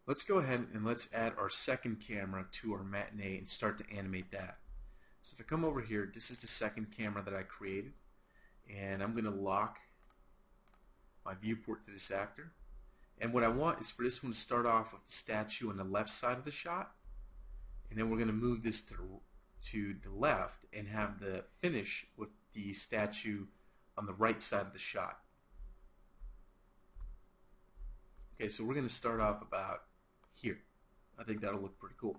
Let's go ahead and let's add our second camera to our Matinee and start to animate that. So if I come over here, this is the second camera that I created, and I'm going to lock my viewport to this actor. And what I want is for this one to start off with the statue on the left side of the shot, and then we're going to move this to the left and have the finish with the statue on the right side of the shot. Okay, so we're going to start off about here. I think that'll look pretty cool.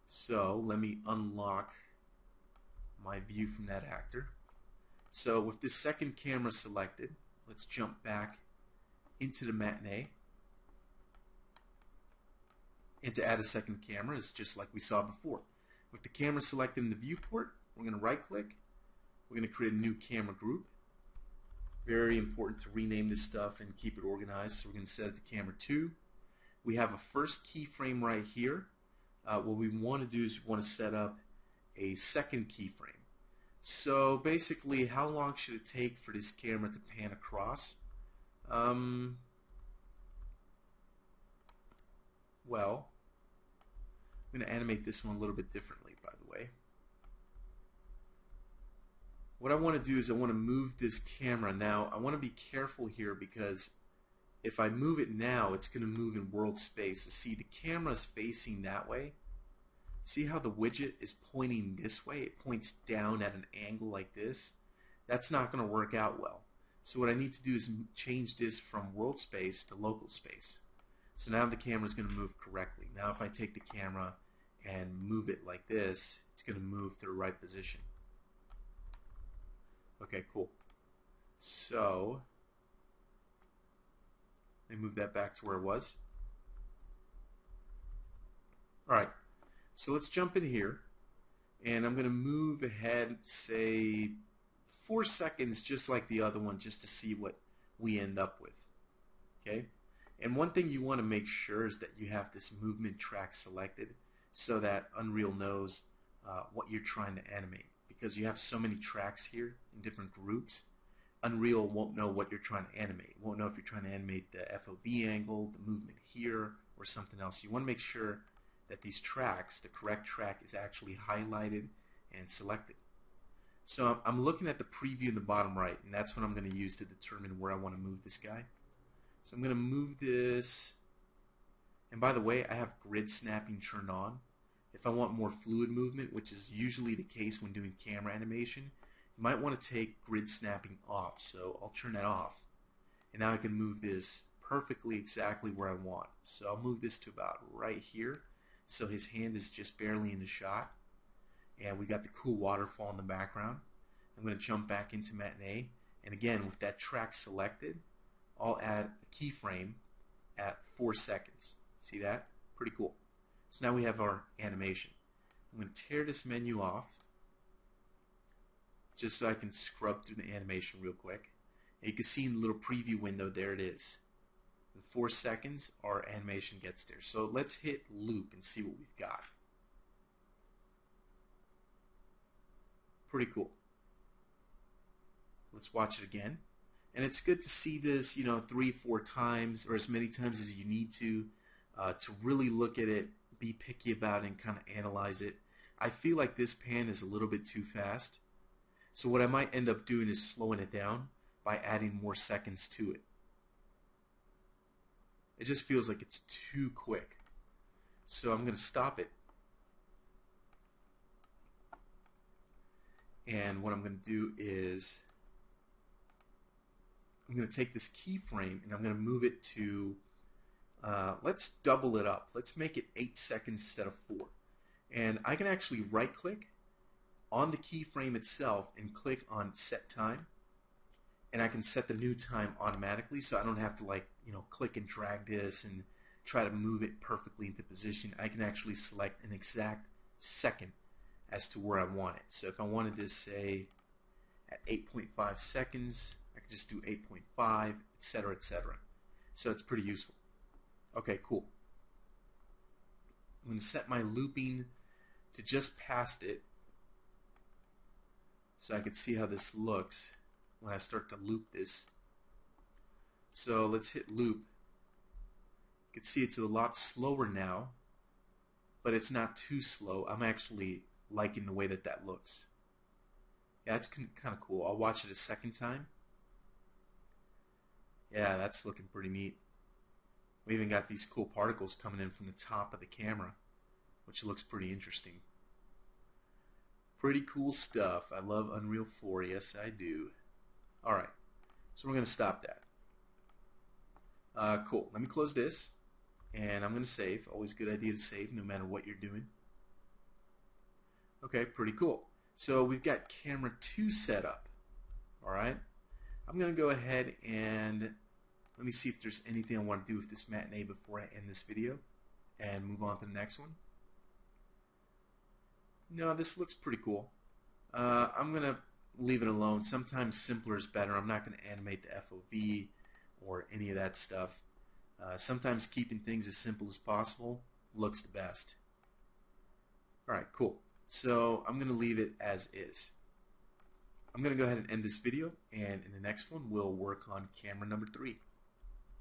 So let me unlock my view from that actor. So with this second camera selected, let's jump back into the Matinee. And to add a second camera is just like we saw before. With the camera selected in the viewport, we're going to right click. We're going to create a new camera group. Very important to rename this stuff and keep it organized. So we're going to set it to camera 2. We have a first keyframe right here. What we want to do is we want to set up a second keyframe. So basically, how long should it take for this camera to pan across? Well, I'm going to animate this one a little bit differently, by the way. What I want to do is I want to move this camera. Now, I want to be careful here because if I move it now, it's going to move in world space. So see, the camera is facing that way. See how the widget is pointing this way? It points down at an angle like this. That's not going to work out well. So what I need to do is change this from world space to local space. So now the camera is going to move correctly. Now if I take the camera and move it like this, it's going to move to the right position. Okay, cool. So let me move that back to where it was. Alright, so let's jump in here, and I'm going to move ahead, say 4 seconds, just like the other one, just to see what we end up with. Okay? And one thing you want to make sure is that you have this movement track selected so that Unreal knows what you're trying to animate. Because you have so many tracks here in different groups, Unreal won't know what you're trying to animate. It won't know if you're trying to animate the FOV angle, the movement here, or something else. You want to make sure that these tracks, the correct track, is actually highlighted and selected. So I'm looking at the preview in the bottom right, and that's what I'm going to use to determine where I want to move this guy. So I'm going to move this, and by the way, I have grid snapping turned on. If I want more fluid movement, which is usually the case when doing camera animation, you might want to take grid snapping off. So I'll turn that off. And now I can move this perfectly exactly where I want. So I'll move this to about right here. So his hand is just barely in the shot. And we got the cool waterfall in the background. I'm going to jump back into Matinee. And again, with that track selected, I'll add a keyframe at 4 seconds. See that? Pretty cool. So now we have our animation. I'm going to tear this menu off just so I can scrub through the animation real quick. And you can see in the little preview window, there it is. In 4 seconds, our animation gets there. So let's hit loop and see what we've got. Pretty cool. Let's watch it again. And it's good to see this, 3-4 times or as many times as you need to really look at it, be picky about it, and kind of analyze it. I feel like this pan is a little bit too fast. So what I might end up doing is slowing it down by adding more seconds to it. It just feels like it's too quick. So I'm going to stop it. And what I'm going to do is I'm going to take this keyframe and I'm going to move it to let's double it up. Let's make it 8 seconds instead of 4. And I can actually right click on the keyframe itself and click on set time, and I can set the new time automatically, so I don't have to click and drag this and try to move it perfectly into position. I can actually select an exact second as to where I want it. So if I wanted this, say, at 8.5 seconds, I could just do 8.5, etc., etc. So it's pretty useful. Okay, cool. I'm going to set my looping to just past it so I can see how this looks when I start to loop this. So let's hit loop. You can see it's a lot slower now, but it's not too slow. I'm actually liking the way that that looks. Yeah, it's kind of cool. I'll watch it a second time. Yeah, that's looking pretty neat. We even got these cool particles coming in from the top of the camera, which looks pretty interesting. Pretty cool stuff. I love Unreal 4. Yes, I do. Alright, so we're going to stop that. Cool. Let me close this, and I'm going to save. Always a good idea to save no matter what you're doing. Okay, pretty cool. So we've got camera 2 set up. Alright, I'm going to go ahead and let me see if there's anything I want to do with this Matinee before I end this video and move on to the next one. No, this looks pretty cool. I'm going to leave it alone. Sometimes simpler is better. I'm not going to animate the FOV or any of that stuff. Sometimes keeping things as simple as possible looks the best. Alright, cool. So I'm going to leave it as is. I'm going to go ahead and end this video, and in the next one we'll work on camera number 3.